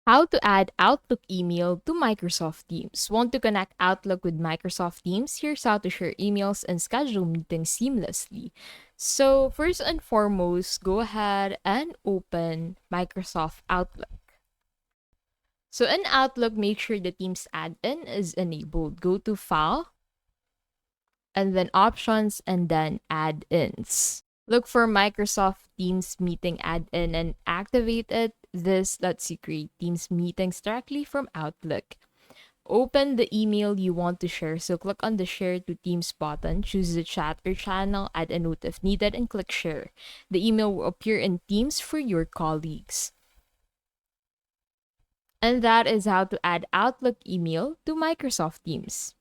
How to add Outlook email to Microsoft Teams. Want to connect Outlook with Microsoft Teams? Here's how to share emails and schedule meetings seamlessly. So, first and foremost, go ahead and open Microsoft Outlook. So, in Outlook, make sure the Teams add-in is enabled. Go to File, and then Options, and then Add-ins. Look for Microsoft Teams meeting add-in and activate it. This lets you create Teams meetings directly from Outlook. Open the email you want to share. So click on the Share to Teams button, choose the chat or channel, add a note if needed, and click Share. The email will appear in Teams for your colleagues. And that is how to add Outlook email to Microsoft Teams.